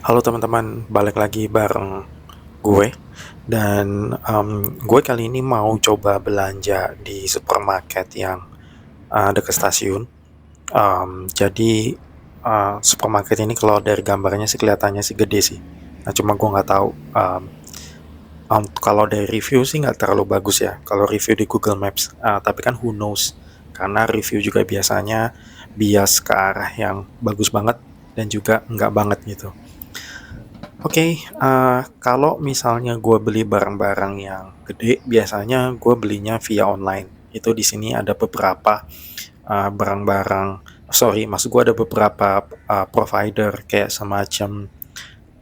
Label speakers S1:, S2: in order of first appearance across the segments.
S1: Halo teman-teman, balik lagi bareng gue dan gue kali ini mau coba belanja di supermarket yang dekat stasiun. Jadi supermarket ini kalau dari gambarnya sih kelihatannya sih gede sih. Nah cuma gue nggak tahu. Kalau dari review sih nggak terlalu bagus ya. Kalau review di Google Maps, tapi kan who knows? Karena review juga biasanya bias ke arah yang bagus banget dan juga nggak banget gitu. Oke, kalau misalnya gue beli barang-barang yang gede, biasanya gue belinya via online. Itu di sini ada beberapa barang-barang, sorry, maksud gue ada beberapa provider kayak semacam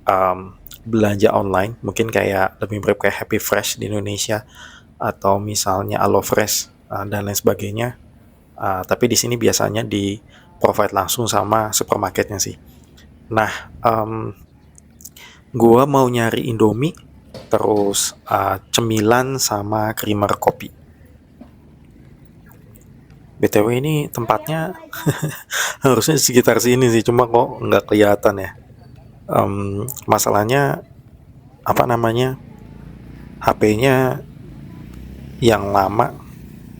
S1: um, belanja online, mungkin kayak lebih mirip kayak Happy Fresh di Indonesia atau misalnya HelloFresh dan lain sebagainya. Tapi di sini biasanya di provide langsung sama supermarketnya sih. Nah, gua mau nyari Indomie, terus cemilan sama creamer kopi. BTW ini tempatnya harusnya di sekitar sini sih, cuma kok nggak kelihatan ya. Masalahnya apa namanya? HP-nya yang lama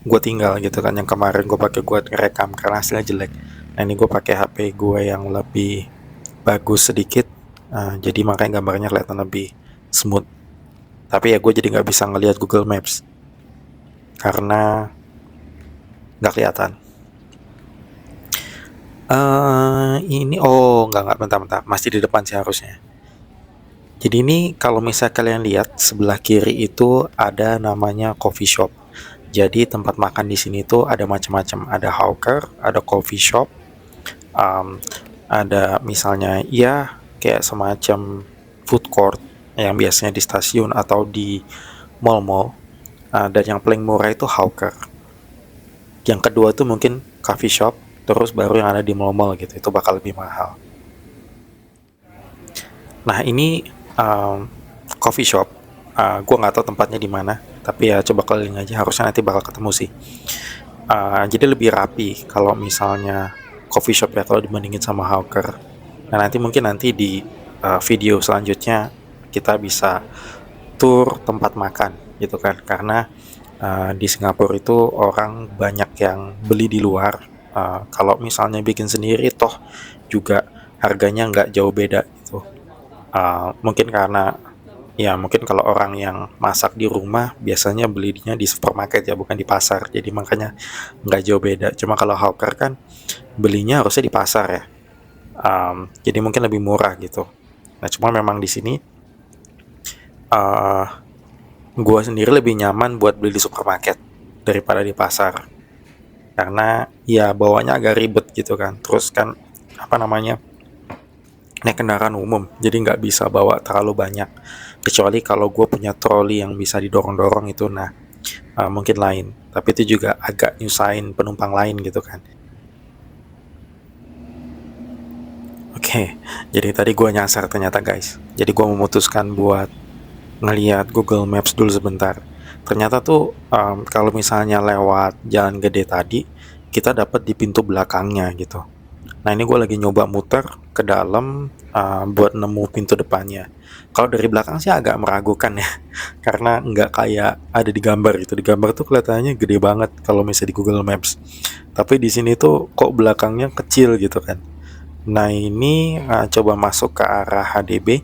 S1: gue tinggal gitu kan, yang kemarin gue pakai buat ngerekam karena hasilnya jelek. Nah ini gue pakai HP gue yang lebih bagus sedikit, jadi makanya gambarnya kelihatan lebih smooth. Tapi ya gue jadi nggak bisa ngelihat Google Maps karena nggak kelihatan. Ini nggak, bentar-bentar, masih di depan sih harusnya. Jadi ini kalau misalnya kalian lihat sebelah kiri itu ada namanya coffee shop. Jadi tempat makan di sini tuh ada macam-macam, ada hawker, ada coffee shop, um, ada misalnya ya kayak semacam food court yang biasanya di stasiun atau di mall-mall. Dan yang paling murah itu hawker. Yang kedua tuh mungkin coffee shop, terus baru yang ada di mall-mall gitu, itu bakal lebih mahal. Nah ini coffee shop, gue nggak tahu tempatnya di mana, tapi ya coba keliling aja, harusnya nanti bakal ketemu sih. Jadi lebih rapi kalau misalnya coffee shop ya kalau dibandingin sama hawker. Nah nanti di video selanjutnya kita bisa tur tempat makan gitu kan, karena di Singapura itu orang banyak yang beli di luar. Kalau misalnya bikin sendiri toh juga harganya nggak jauh beda gitu. Mungkin karena ya mungkin kalau orang yang masak di rumah biasanya belinya di supermarket ya, bukan di pasar, jadi makanya nggak jauh beda. Cuma kalau hawker kan belinya harusnya di pasar ya. Jadi mungkin lebih murah gitu. Nah cuma memang di sini uh, gue sendiri lebih nyaman buat beli di supermarket daripada di pasar, karena ya bawanya agak ribet gitu kan. Terus kan apa namanya, naik kendaraan umum, jadi nggak bisa bawa terlalu banyak, kecuali kalau gue punya troli yang bisa didorong-dorong itu. Nah mungkin lain, tapi itu juga agak nyusahin penumpang lain gitu kan. Oke, jadi tadi gue nyasar ternyata guys, jadi gue memutuskan buat ngeliat Google Maps dulu sebentar. Ternyata tuh kalau misalnya lewat jalan gede tadi, kita dapat di pintu belakangnya gitu. Nah ini gue lagi nyoba muter ke dalam buat nemu pintu depannya. Kalau dari belakang sih agak meragukan ya, karena nggak kayak ada di gambar gitu. Di gambar tuh kelihatannya gede banget kalau misalnya di Google Maps. Tapi di sini tuh kok belakangnya kecil gitu kan. Nah ini coba masuk ke arah HDB,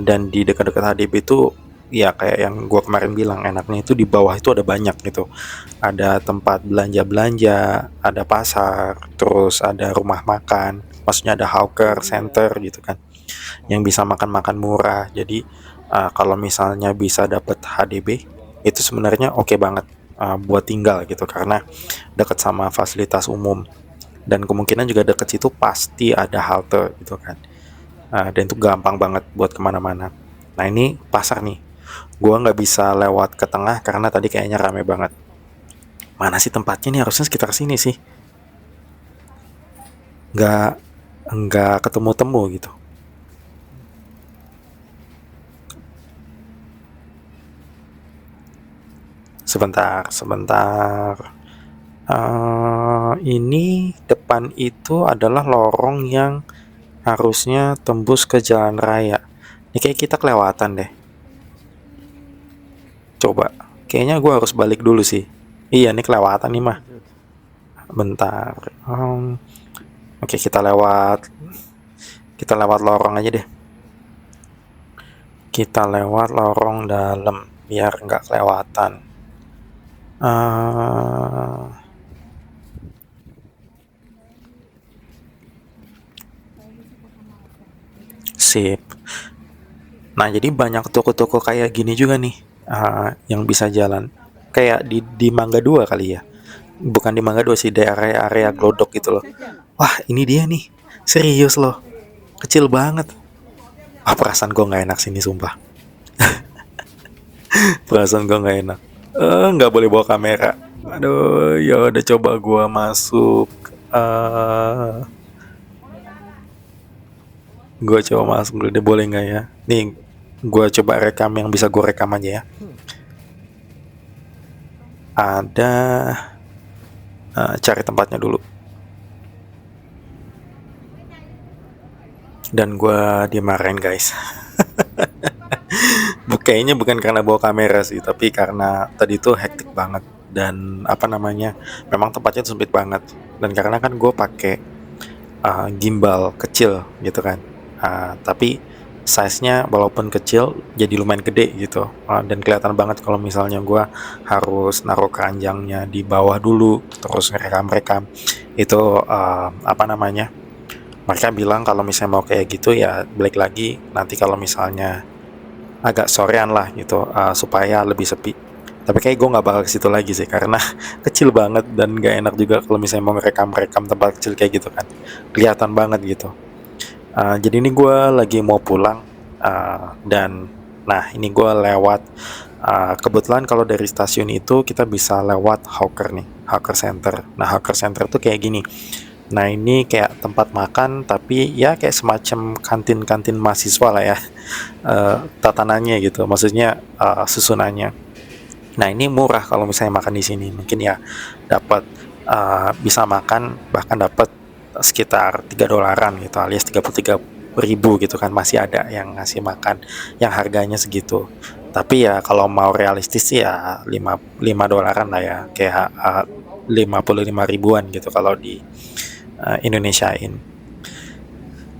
S1: dan di dekat-dekat HDB itu ya kayak yang gue kemarin bilang, enaknya itu di bawah itu ada banyak gitu, ada tempat belanja-belanja, ada pasar, terus ada rumah makan, maksudnya ada hawker center gitu kan, yang bisa makan-makan murah. Jadi kalau misalnya bisa dapet HDB itu sebenarnya oke banget buat tinggal gitu, karena dekat sama fasilitas umum dan kemungkinan juga deket situ pasti ada halte gitu kan. Dan itu gampang banget buat kemana-mana. Nah ini pasar nih, gua nggak bisa lewat ke tengah karena tadi kayaknya rame banget. Mana sih tempatnya nih, harusnya sekitar sini sih, nggak nggak ketemu-temu gitu. Sebentar, sebentar. Ini depan itu adalah lorong yang harusnya tembus ke jalan raya. Ini kayak kita kelewatan deh. Coba, kayaknya gue harus balik dulu sih. Iya, ini kelewatan nih mah. Bentar. Oke, kita lewat lorong aja deh. Kita lewat lorong dalam biar nggak kelewatan. Sip. Nah, jadi banyak toko-toko kayak gini juga nih yang bisa jalan. Kayak di Mangga 2 kali ya. Bukan di Mangga 2 sih, di area-area Glodok gitu loh. Wah, ini dia nih. Serius loh. Kecil banget. Perasaan gue nggak enak sini sumpah. Perasaan gue nggak enak. Nggak boleh bawa kamera. Aduh, ya udah coba gue masuk. Gue coba masuk dulu deh, boleh nggak ya? Nih, gue coba rekam yang bisa gue rekam aja ya. Ada, cari tempatnya dulu. Dan gue dimarahin guys. Kayaknya bukan karena bawa kamera sih, tapi karena tadi tuh hektik banget dan apa namanya, memang tempatnya tuh sempit banget. Dan karena kan gue pakai gimbal kecil gitu kan, tapi size-nya walaupun kecil jadi lumayan gede gitu, dan kelihatan banget kalau misalnya gue harus naruh keranjangnya di bawah dulu terus ngerekam-rekam itu, apa namanya, mereka bilang kalau misalnya mau kayak gitu ya balik lagi nanti kalau misalnya agak sorean lah gitu, supaya lebih sepi. Tapi kayak gue nggak bakal ke situ lagi sih karena kecil banget dan nggak enak juga kalau misalnya mau ngerekam-rekam tempat kecil kayak gitu kan. Kelihatan banget gitu. Jadi ini gue lagi mau pulang, dan nah ini gue lewat, kebetulan kalau dari stasiun itu kita bisa lewat Hawker nih, Hawker Center. Nah Hawker Center tuh kayak gini. Nah ini kayak tempat makan tapi ya kayak semacam kantin-kantin mahasiswa lah ya, tatanannya gitu, maksudnya susunannya. Nah ini murah kalau misalnya makan di sini, mungkin ya dapat, bisa makan bahkan dapat sekitar 3 dolaran gitu alias 33.000 gitu kan, masih ada yang ngasih makan yang harganya segitu. Tapi ya kalau mau realistis sih ya 5 dolaran lah ya, kayak 55 ribuan gitu kalau di Indonesiain.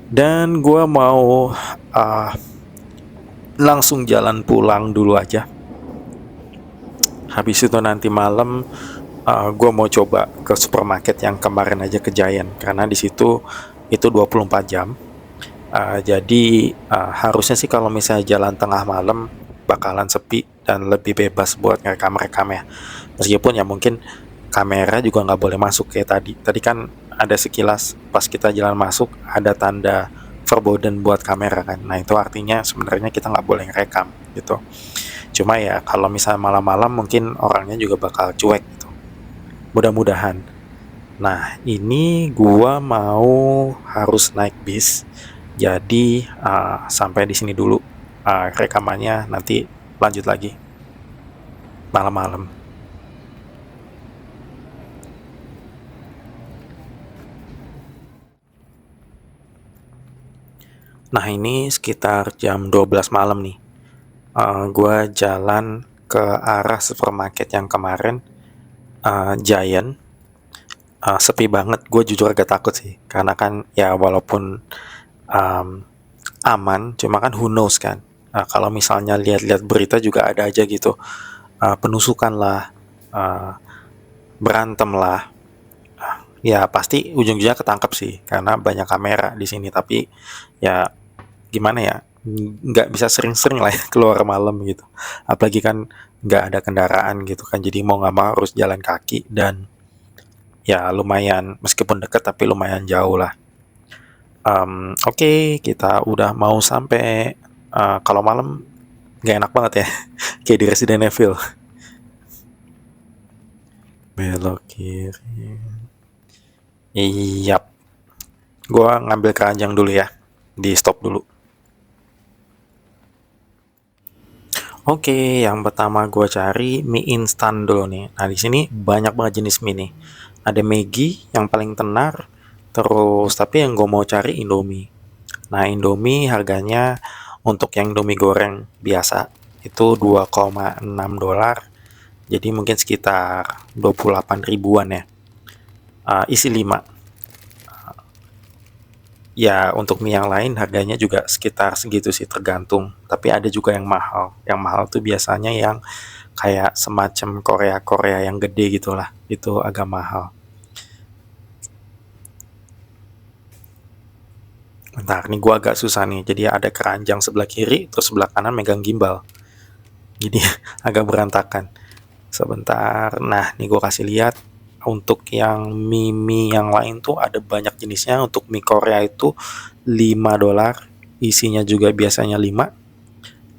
S1: Dan gue mau langsung jalan pulang dulu aja. Habis itu nanti malam gue mau coba ke supermarket yang kemarin aja ke Giant karena di situ itu 24 jam. Jadi harusnya sih kalau misalnya jalan tengah malam bakalan sepi dan lebih bebas buat ngerekam-rekam ya. Meskipun ya mungkin kamera juga nggak boleh masuk kayak tadi. Tadi kan ada sekilas pas kita jalan masuk ada tanda verboden buat kamera kan. Nah itu artinya sebenarnya kita nggak boleh ngerekam gitu. Cuma ya kalau misalnya malam-malam mungkin orangnya juga bakal cuek gitu. Mudah-mudahan. Nah ini gua mau harus naik bis. Jadi sampai di sini dulu, rekamannya nanti lanjut lagi malam-malam. Nah ini sekitar jam 12 malam nih. Gua jalan ke arah supermarket yang kemarin, Giant. Sepi banget, gue jujur agak takut sih karena kan ya walaupun aman, cuma kan who knows kan. Kalau misalnya lihat-lihat berita juga ada aja gitu, penusukan lah, berantem lah. Ya pasti ujung-ujungnya ketangkep sih karena banyak kamera di sini. Tapi ya gimana ya, nggak bisa sering-sering lah ya keluar malam gitu. Apalagi kan nggak ada kendaraan gitu kan. Jadi mau nggak mau harus jalan kaki dan ya lumayan meskipun dekat tapi lumayan jauh lah. Oke, kita udah mau sampai. Kalau malam nggak enak banget ya, kayak di Resident Evil. Belok kiri. Iyap, gua ngambil keranjang dulu ya, di stop dulu. Oke, yang pertama gua cari mie instan dulu nih. Nah di sini banyak banget jenis mie nih. Ada Maggi yang paling tenar, terus tapi yang gue mau cari Indomie. Nah, Indomie harganya untuk yang Indomie goreng biasa itu 2,6 dolar. Jadi mungkin sekitar 28 ribuan ya. Isi 5. Ya, untuk mie yang lain harganya juga sekitar segitu sih, tergantung. Tapi ada juga yang mahal. Yang mahal tuh biasanya yang kayak semacam Korea-Korea yang gede gitulah. Itu agak mahal. Bentar, nih gua agak susah nih. Jadi ada keranjang sebelah kiri, terus sebelah kanan megang gimbal. Jadi agak berantakan. Sebentar. Nah, nih gua kasih lihat untuk yang mie yang lain tuh ada banyak jenisnya. Untuk mie Korea itu 5 dolar, isinya juga biasanya 5.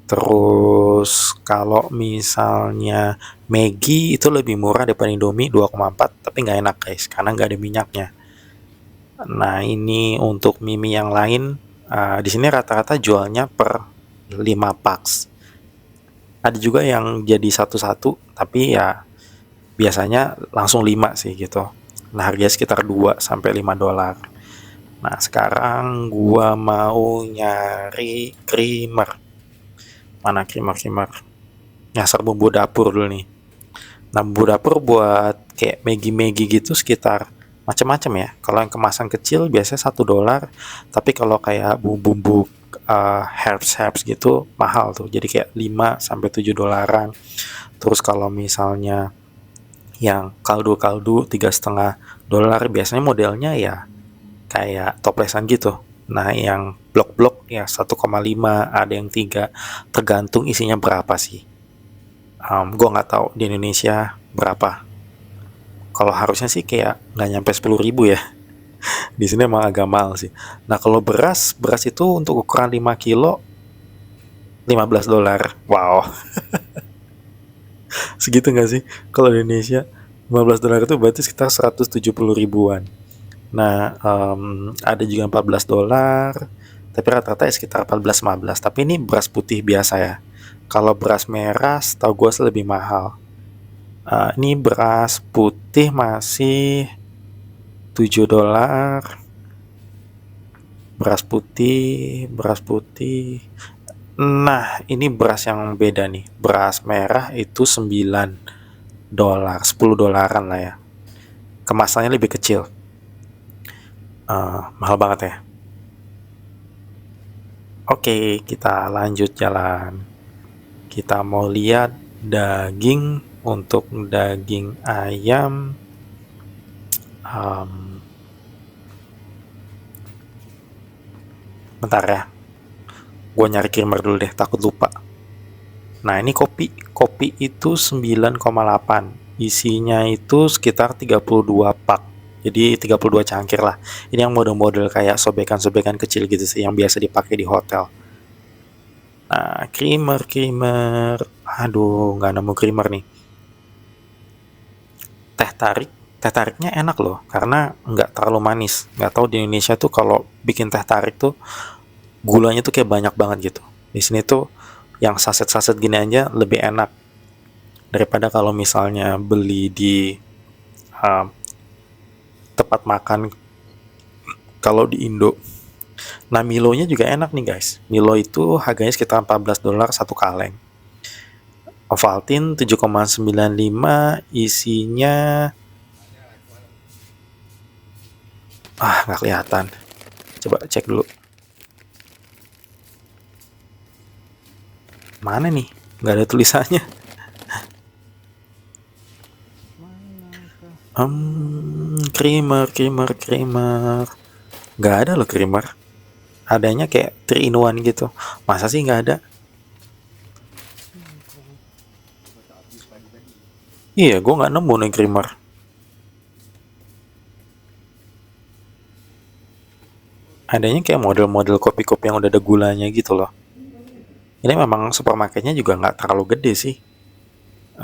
S1: Terus kalau misalnya Maggi itu lebih murah daripada Indomie 2,4, tapi nggak enak guys karena nggak ada minyaknya. Nah, ini untuk mie yang lain, di sini rata-rata jualnya per 5 packs. Ada juga yang jadi satu-satu, tapi ya biasanya langsung 5 sih gitu. Nah, harganya sekitar 2 sampai 5 dolar. Nah, sekarang gua mau nyari creamer. Mana creamer? Nyasar bumbu dapur dulu nih. Nah, bumbu dapur buat kayak Maggi gitu sekitar macam-macam ya. Kalau yang kemasan kecil biasanya 1 dolar, tapi kalau kayak bumbu-bumbu herbs gitu mahal tuh. Jadi kayak 5 sampai 7 dolaran. Terus kalau misalnya yang kaldu 3,5 dolar, biasanya modelnya ya kayak toplesan gitu. Nah, yang blok-blok ya 1,5, ada yang 3, tergantung isinya berapa sih. Gue nggak tahu di Indonesia berapa. Kalau harusnya sih kayak nggak nyampe 10 ribu ya. Di sini emang agak mahal sih. Nah, kalau beras itu untuk ukuran 5 kilo 15 dolar. Wow, segitu nggak sih? Kalau di Indonesia 15 dolar itu berarti sekitar 170 ribuan. Nah, ada juga 14 dolar, tapi rata-rata ya sekitar 14-15. Tapi ini beras putih biasa ya. Kalau beras merah, setahu gue sih lebih mahal. Ini beras putih masih 7 dolar. Beras putih. Nah, ini beras yang beda nih. Beras merah itu 9 dolar, 10 dolaran lah ya. Kemasannya lebih kecil. Mahal banget ya. Oke, kita lanjut jalan. Kita mau lihat daging. Untuk daging ayam, bentar ya, gue nyari creamer dulu deh, takut lupa. Nah, ini kopi itu 9,8, isinya itu sekitar 32 pak, jadi 32 cangkir lah. Ini yang model-model kayak sobekan-sobekan kecil gitu sih, yang biasa dipakai di hotel. Nah, creamer, aduh nggak nemu creamer nih. Teh tariknya enak loh, karena nggak terlalu manis. Nggak tahu di Indonesia tuh kalau bikin teh tarik tuh gulanya tuh kayak banyak banget gitu. Di sini tuh yang saset-saset gini aja lebih enak daripada kalau misalnya beli di uh, tempat makan kalau di Indo. Nah, Milonya juga enak nih guys. Milo itu harganya sekitar 14 dolar satu kaleng. Ovaltine 7,95, isinya nggak kelihatan. Coba cek dulu. Mana nih? Nggak ada tulisannya. Creamer. Nggak ada loh creamer. Adanya kayak 3 in 1 gitu. Masa sih nggak ada? Iya, gue nggak nemu nih creamer. Adanya kayak model-model kopi-kopi yang udah ada gulanya gitu loh. Ini memang supermarketnya juga nggak terlalu gede sih.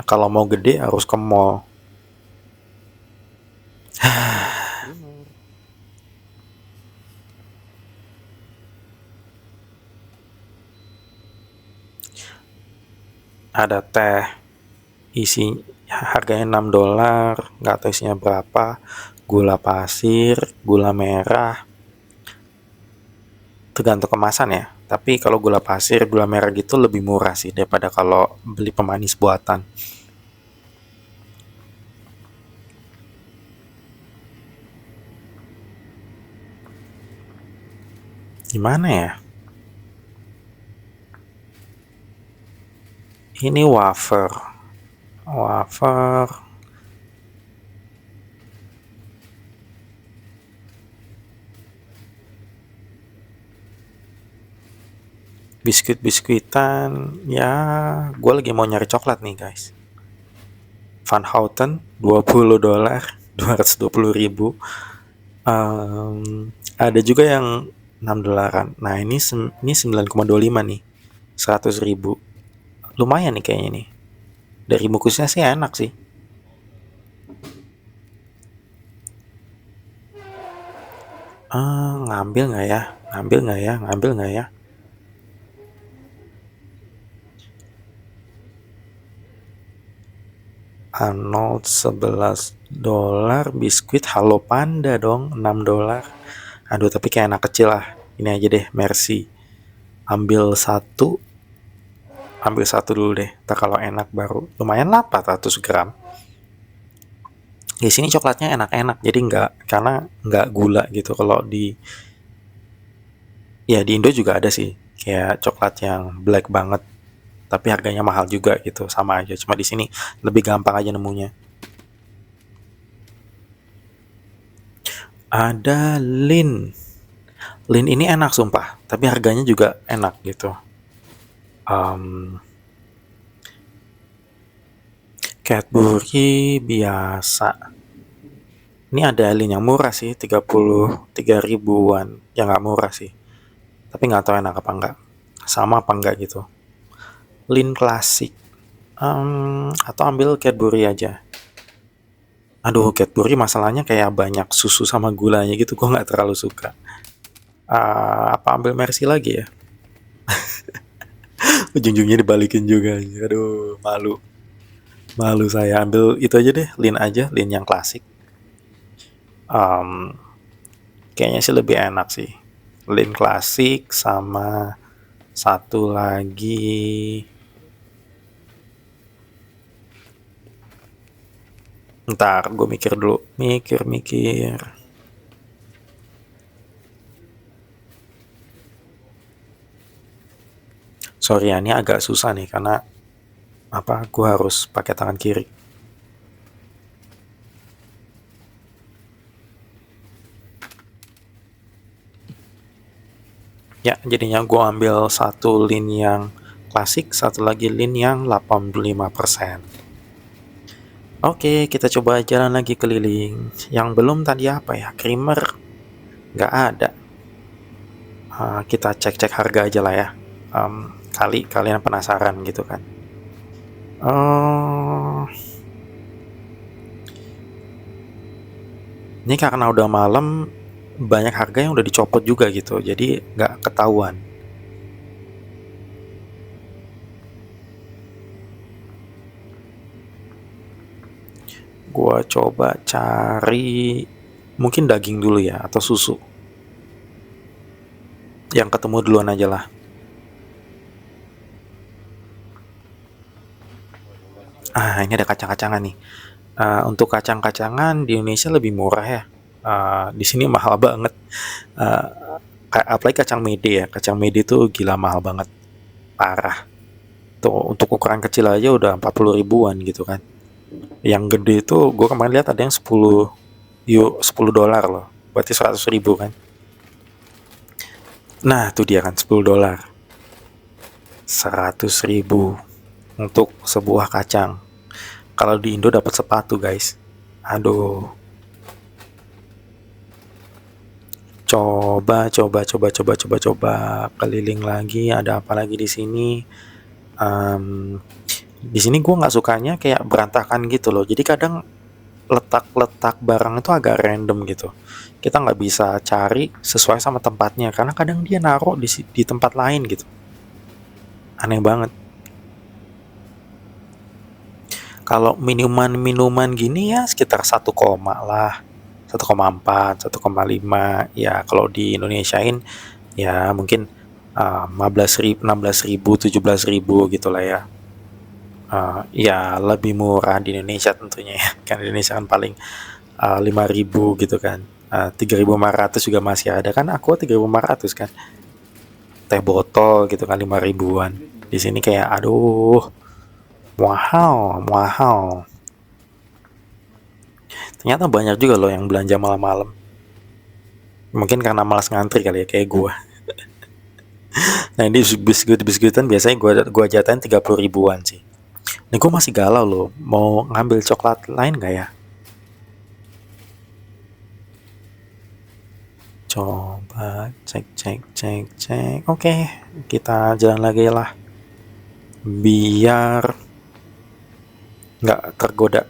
S1: Kalau mau gede harus ke mall. Ada teh, isi harganya 6 dolar, nggak tahu isinya berapa. Gula pasir, gula merah, tergantung kemasan ya. Tapi kalau gula pasir, gula merah gitu lebih murah sih daripada kalau beli pemanis buatan. Gimana ya? Ini wafer. Wafer. Biskuit-biskuitan. Ya, gue lagi mau nyari coklat nih guys. Van Houten, $20, 220.000. Ada juga yang $6. Nah, ini 9,25 nih. 100.000. Lumayan nih kayaknya nih. Dari bungkusnya sih enak sih. Ngambil nggak ya? Ngambil nggak ya? Ngambil nggak ya? Arnold $11, biskuit Halo Panda dong $6. Aduh, tapi kayak anak kecil lah. Ini aja deh, Mercy. Ambil satu, ambil satu dulu deh. Tak kalau enak baru. Lumayan lah 400 gram. Di sini coklatnya enak-enak, jadi karena nggak gula gitu. Kalau di Indo juga ada sih, kayak coklat yang black banget, tapi harganya mahal juga gitu, sama aja. Cuma di sini lebih gampang aja nemunya. Ada Lin. Lin ini enak sumpah, tapi harganya juga enak gitu. Cadbury biasa. Ini ada Lin yang murah sih, 33 ribuan. Ya nggak murah sih, tapi nggak tahu enak apa enggak. Sama apa enggak gitu. Lin klasik. Atau ambil Cadbury aja. Aduh, Cadbury masalahnya kayak banyak susu sama gulanya gitu, gue nggak terlalu suka. Apa ambil Mercy lagi ya? Ujung-ujungnya dibalikin juga. Aduh, malu. Malu saya. Ambil itu aja deh, Lin aja, Lin yang klasik. Kayaknya sih lebih enak sih. Lin klasik sama satu lagi. Ntar gue mikir dulu. Mikir. Sorry ya, ini agak susah nih karena gue harus pakai tangan kiri. Ya, jadinya gue ambil satu Lin yang klasik, satu lagi Lin yang 85%. Oke, kita coba jalan lagi keliling. Yang belum tadi apa ya? Creamer nggak ada. Kita cek-cek harga aja lah ya. Kali kalian penasaran gitu kan. Ini karena udah malam, banyak harga yang udah dicopot juga gitu, jadi nggak ketahuan. Gua coba cari mungkin daging dulu ya, atau susu. Yang ketemu duluan aja lah. Ini ada kacang-kacangan nih. Untuk kacang-kacangan di Indonesia lebih murah ya. Di sini mahal banget. Apalagi kacang mede ya. Kacang mede tuh gila mahal banget. Parah. Tuh, untuk ukuran kecil aja udah 40 ribuan gitu kan. Yang gede itu gue kemarin lihat ada yang $10 loh. Berarti 100 ribu kan. Nah, itu dia kan $10. 100 ribu untuk sebuah kacang. Kalau di Indo dapat sepatu guys. Aduh. Coba keliling lagi. Ada apa lagi di sini? Di sini gue nggak sukanya kayak berantakan gitu loh. Jadi kadang letak barang itu agak random gitu. Kita nggak bisa cari sesuai sama tempatnya karena kadang dia naruh di tempat lain gitu. Aneh banget. Kalau minuman gini ya sekitar 1, lah, 1,4, 1,5. Ya kalau di Indonesiain ya mungkin 15.000, 16.000, 17.000 gitulah ya. Ya lebih murah di Indonesia tentunya ya. Kan Indonesia kan paling 5.000 gitu kan. 3.500 juga masih ada kan, aku 3.500 kan. Teh botol gitu kan 5.000-an. Di sini kayak aduh, mahal, mahal. Ternyata banyak juga loh yang belanja malam-malam. Mungkin karena malas ngantri kali ya kayak gua. Nah, ini biskuitan biasanya gua jatahin 30.000-an sih. Ini gua masih galau loh, mau ngambil coklat lain gak ya? Coba cek cek cek cek. Oke, kita jalan lagi lah. Biar nggak tergoda.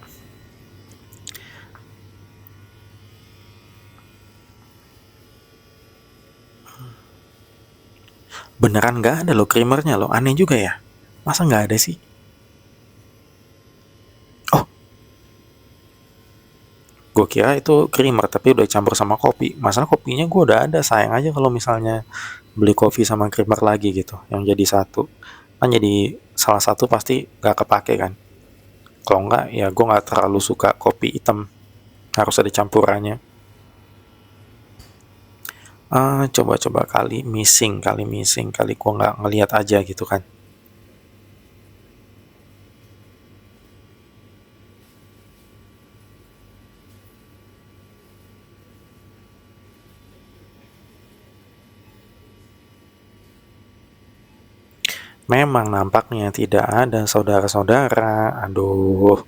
S1: Beneran nggak ada loh creamernya loh. Aneh juga ya. Masa nggak ada sih? Oh, gue kira itu creamer tapi udah campur sama kopi. Masalah kopinya gue udah ada. Sayang aja kalau misalnya beli kopi sama creamer lagi gitu. Yang jadi satu. Kan jadi salah satu pasti nggak kepake kan. Kalau nggak ya gue nggak terlalu suka kopi hitam. Harus ada campurannya. Coba-coba kali missing, kali gua nggak ngelihat aja gitu kan. Memang nampaknya tidak ada saudara-saudara. Aduh,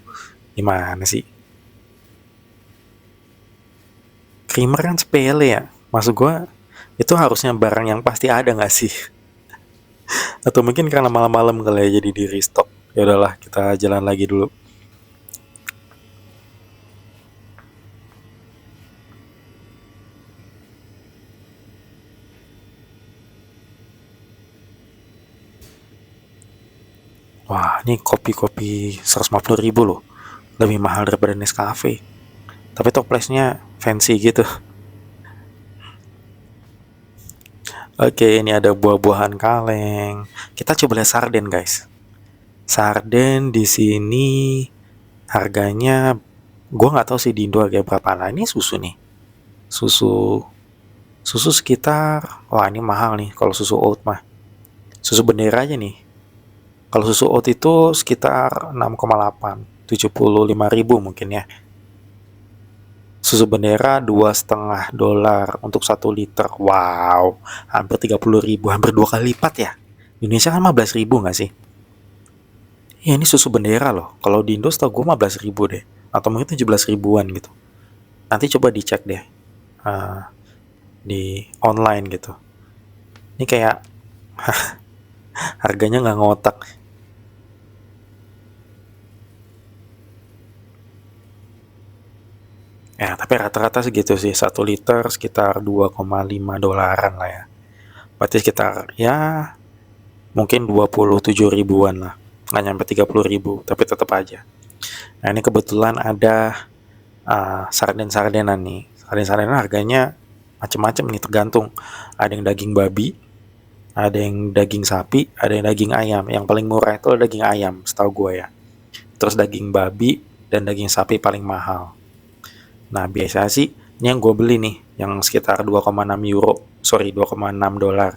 S1: gimana sih? Creamer kan sepele ya. Maksud gua itu harusnya barang yang pasti ada nggak sih? Atau mungkin karena malam-malam kali ya jadi di restock. Ya udahlah, kita jalan lagi dulu. Wah, ini kopi-kopi 150.000 loh. Lebih mahal daripada Nescafe. Tapi toplesnya fancy gitu. Oke, ini ada buah-buahan kaleng. Kita coba lihat sarden, guys. Sarden di sini harganya gua nggak tahu sih di Indo harga berapa. Nah, ini susu nih. Susu susu sekitar, wah ini mahal nih kalau susu oat mah. Susu bendera aja nih. Kalau susu oat itu sekitar 6,8, 75.000 mungkin ya. Susu bendera 2,5 dolar untuk 1 liter. Wow, hampir 30.000, hampir 2 kali lipat ya. Indonesia kan 15.000 nggak sih? Ya ini susu bendera loh. Kalau di Indo setahu gue 15.000 deh. Atau mungkin 17.000-an gitu. Nanti coba dicek deh. eh, di online gitu. Ini kayak harganya nggak ngotak. Ya, tapi rata-rata segitu sih. 1 liter sekitar 2,5 dolaran lah ya. Berarti sekitar ya mungkin 27.000-an lah. Nggak nyampe 30.000, tapi tetap aja. Nah ini kebetulan ada sarden-sardenan nih. Sarden-sardenan harganya macam-macam nih tergantung. Ada yang daging babi, ada yang daging sapi, ada yang daging ayam. Yang paling murah itu daging ayam, setahu gue ya. Terus daging babi dan daging sapi paling mahal. Nah biasa sih ini yang gue beli nih, yang sekitar 2,6 euro, sorry 2,6 dolar.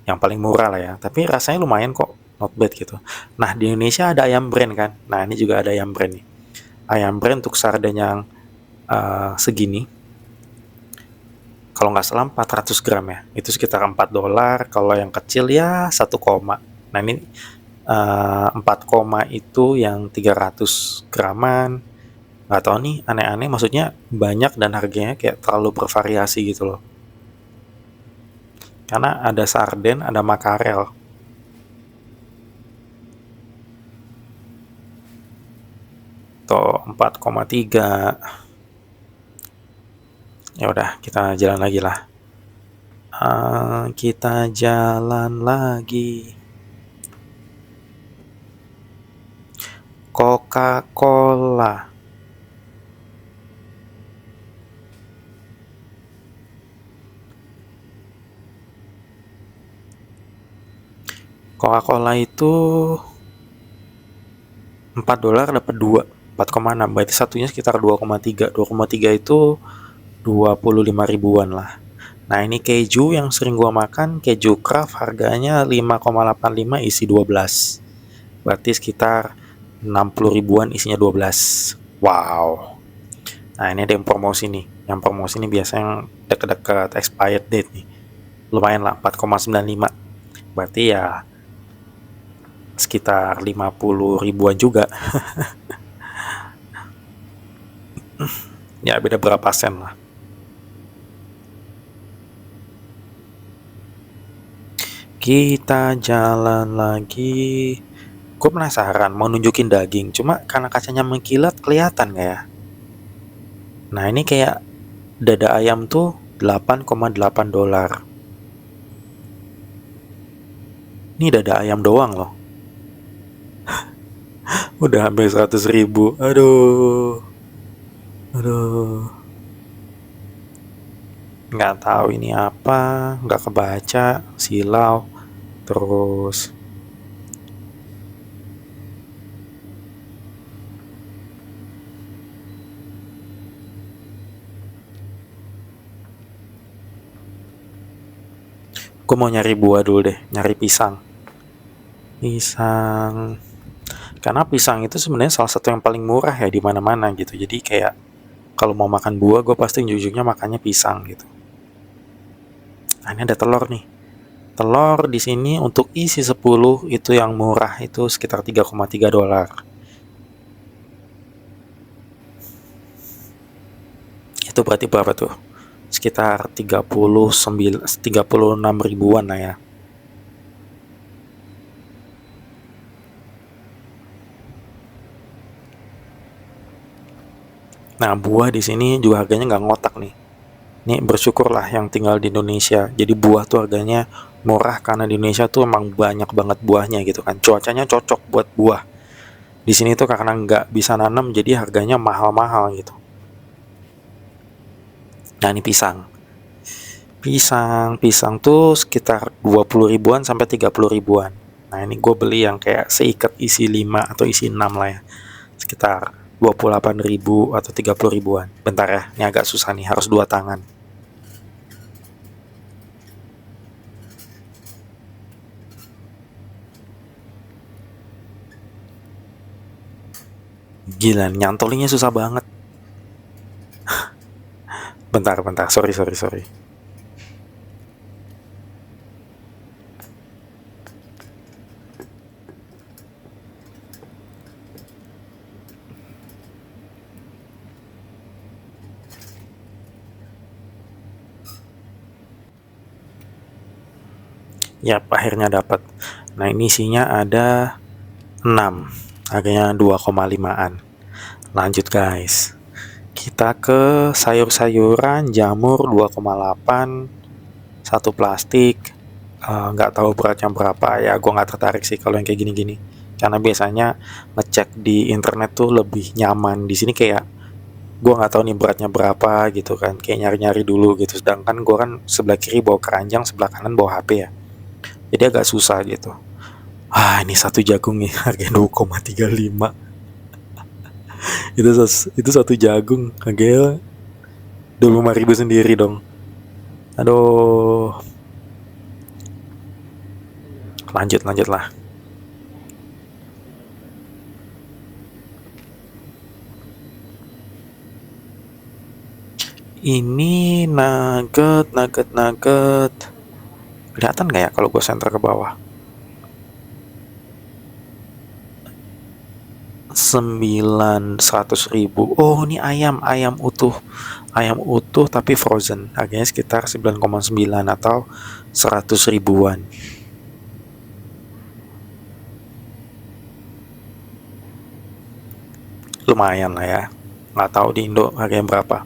S1: Yang paling murah lah ya. Tapi rasanya lumayan kok, not bad gitu. Nah di Indonesia ada ayam brand kan. Nah ini juga ada ayam brand nih. Ayam brand untuk sarden yang segini, kalau nggak salah 400 gram ya, itu sekitar 4 dolar. Kalau yang kecil ya 1 koma. Nah ini 4 koma itu yang 300 graman. Nggak tahu nih, aneh-aneh, maksudnya banyak dan harganya kayak terlalu bervariasi gitu loh. Karena ada sarden, ada makarel. Tuh 4,3. Ya udah, kita jalan lagi lah. Kita jalan lagi. Coca-Cola. Coca-Cola itu $4 dapat 2, 4,6, berarti satunya sekitar 2,3. 2,3 itu 25 ribuan lah. Nah, ini keju yang sering gua makan, keju Kraft, harganya 5,85 isi 12. Berarti sekitar 60 ribuan isinya 12. Wow. Nah, ini ada yang promosi nih. Yang promosi ini biasanya yang deket-deket expired date nih. Lumayan lah, 4,95. Berarti ya sekitar 50 ribuan juga. Ya, beda berapa sen lah. Kita jalan lagi. Gue penasaran mau nunjukin daging, cuma karena kacanya mengkilat kelihatan gak ya? Nah, ini kayak dada ayam tuh $8,8. Ini dada ayam doang loh. Udah hampir 100 ribu. Aduh. Aduh. Nggak tahu ini apa. Nggak kebaca. Silau. Terus. Gue mau nyari buah dulu deh. Nyari pisang. Pisang. Karena pisang itu sebenarnya salah satu yang paling murah ya di mana-mana gitu. Jadi kayak kalau mau makan buah, gue pasti ujung-ujungnya makannya pisang gitu. Nah, ini ada telur nih. Telur di sini untuk isi 10 itu yang murah itu sekitar $3,3. Itu berarti berapa tuh? Sekitar 36 ribuan lah ya. Nah, buah di sini juga harganya nggak ngotak nih. Nih bersyukurlah yang tinggal di Indonesia. Jadi buah tuh harganya murah karena di Indonesia tuh emang banyak banget buahnya gitu kan. Cuacanya cocok buat buah. Di sini tuh karena nggak bisa nanam jadi harganya mahal-mahal gitu. Nah, ini pisang. Pisang tuh sekitar 20 ribuan sampai 30 ribuan. Nah, ini gue beli yang kayak seikat isi 5 atau isi 6 lah ya. Sekitar 28 ribu atau 30 ribuan. Bentar ya, ini agak susah nih, harus dua tangan. Gila, nyantolinnya susah banget. Bentar, sorry. Yap, akhirnya dapat. Nah, ini isinya ada 6. Harganya 2,5-an. Lanjut guys. Kita ke sayur-sayuran, jamur 2,8, satu plastik. Nggak tahu beratnya berapa ya, gue nggak tertarik sih kalau yang kayak gini-gini. Karena biasanya ngecek di internet tuh lebih nyaman. Di sini kayak gue nggak tahu nih beratnya berapa gitu kan, kayak nyari-nyari dulu gitu. Sedangkan gue kan sebelah kiri bawa keranjang, sebelah kanan bawa HP ya. Jadi agak susah gitu. Ini satu jagung nih harganya 2,35. Itu satu jagung harganya 25 ribu sendiri dong. Aduh. Lanjut lah. Ini nugget. Kelihatan nggak ya kalau gue center ke bawah? 900 ribu. Oh, ini ayam utuh. Ayam utuh tapi frozen. Harganya sekitar 9,9 atau 100 ribuan. Lumayan lah ya. Nggak tahu di Indo harganya berapa.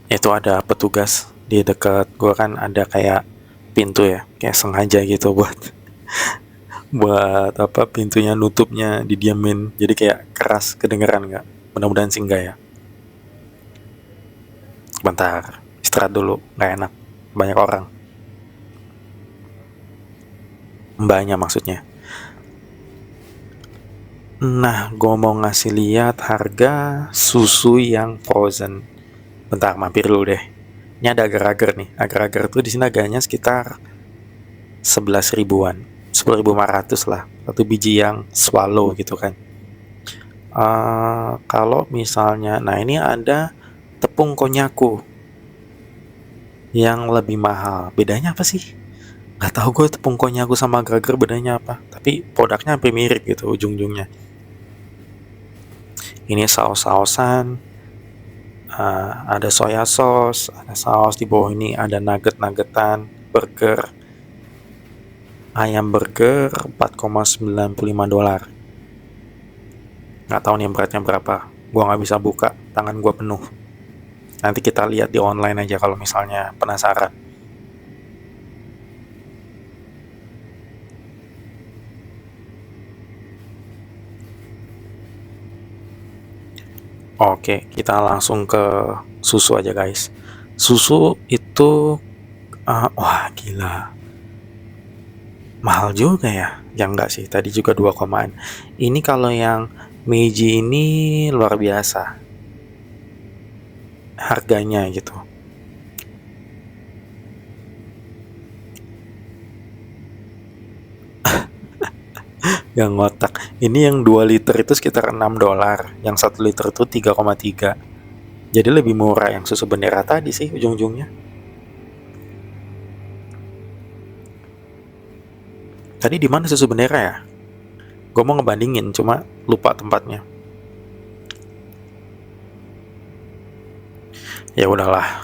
S1: Itu ada petugas di dekat gua kan ada kayak pintu ya, kayak sengaja gitu buat buat apa pintunya nutupnya didiamin, jadi kayak keras kedengeran nggak? Mudah-mudahan sih enggak ya. Bentar, istirahat dulu, nggak enak, banyak orang, mbaknya maksudnya. Nah, gue mau ngasih lihat harga susu yang frozen. Bentar, mampir dulu deh. Ini ada agar-agar nih. Agar-agar tuh di sini harganya sekitar 11 ribuan. 10.500 lah. Satu biji yang swallow gitu kan. Kalau misalnya, nah ini ada tepung konyaku yang lebih mahal. Bedanya apa sih? Gak tahu gue tepung konyaku sama agar-agar bedanya apa. Tapi produknya hampir mirip gitu ujung-ujungnya. Ini saus-sausan, ada soya sauce, ada saus di bawah ini, ada nugget-nuggetan, burger, ayam burger 4,95 dolar. Nggak tahu nih beratnya berapa. Gua nggak bisa buka, tangan gua penuh. Nanti kita lihat di online aja kalau misalnya penasaran. Oke, kita langsung ke susu aja guys. Susu itu, wah gila, mahal juga ya. Yang enggak sih, tadi juga 2 komaan. Ini kalau yang Meiji ini luar biasa harganya gitu. Yang ngotak. Ini yang 2 liter itu sekitar 6 dolar, yang 1 liter itu 3,3. Jadi lebih murah yang susu bendera tadi sih ujung-ujungnya. Tadi di mana susu bendera ya? Gue mau ngebandingin, cuma lupa tempatnya. Ya udahlah.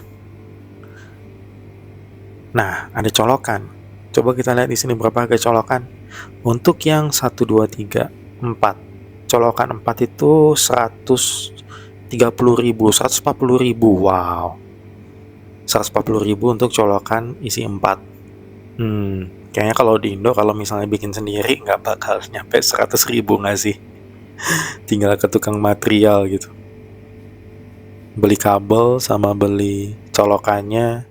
S1: Nah, ada colokan. Coba kita lihat di sini berapa harga colokan. Untuk yang 1, 2, 3, 4. Colokan 4 itu 130.000, 140.000. Wow. 140.000 untuk colokan isi 4. Kayaknya kalau di Indo kalau misalnya bikin sendiri nggak bakal nyampe 100.000 nggak sih? Tinggal ke tukang material gitu. Beli kabel sama beli colokannya.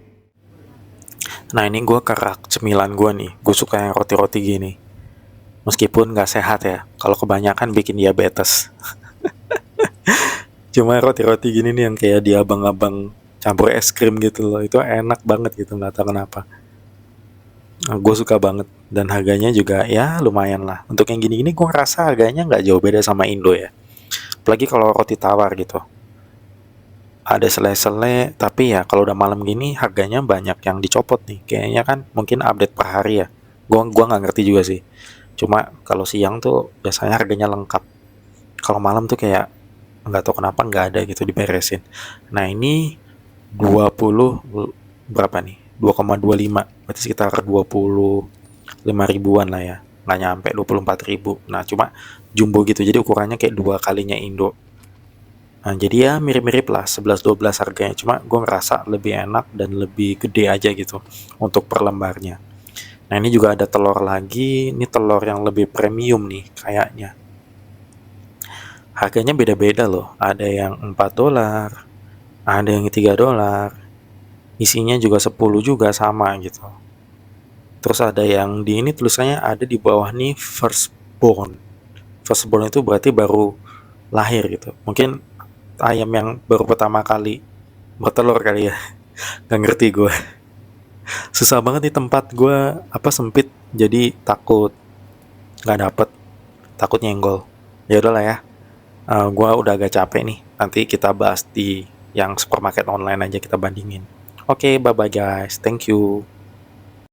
S1: Nah ini gue kerak cemilan gue nih. Gue suka yang roti-roti gini. Meskipun nggak sehat ya. Kalau kebanyakan bikin diabetes. Cuma roti-roti gini nih yang kayak di abang-abang campur es krim gitu loh. Itu enak banget gitu, nggak tahu kenapa. Gue suka banget. Dan harganya juga ya lumayan lah. Untuk yang gini-gini gue ngerasa harganya nggak jauh beda sama Indo ya. Apalagi kalau roti tawar gitu. Ada sele-sele, tapi ya kalau udah malam gini harganya banyak yang dicopot nih. Kayaknya kan mungkin update per hari ya. Gua nggak ngerti juga sih. Cuma kalau siang tuh biasanya harganya lengkap. Kalau malam tuh kayak nggak tahu kenapa nggak ada gitu diberesin. Nah ini 20 berapa nih? 2,25, berarti sekitar 25 ribuan lah ya. Nggak nyampe 24 ribu. Nah cuma jumbo gitu, jadi ukurannya kayak 2 kalinya Indo. Nah, jadi ya mirip-mirip lah 11-12 harganya. Cuma gue ngerasa lebih enak dan lebih gede aja gitu untuk per lembarnya. Nah ini juga ada telur lagi. Ini telur yang lebih premium nih kayaknya. Harganya beda-beda loh. Ada yang 4 dolar, ada yang 3 dolar. Isinya juga 10 juga sama gitu. Terus ada yang di ini tulisannya ada di bawah nih firstborn. Firstborn itu berarti baru lahir gitu. Mungkin ayam yang baru pertama kali bertelur kali ya. Nggak ngerti gue. Susah banget nih tempat gue, apa sempit, jadi takut nggak dapet, takut nyenggol. Ya udahlah ya. Gue udah agak capek nih. Nanti kita bahas di yang supermarket online aja, kita bandingin. Oke, bye bye guys. Thank you.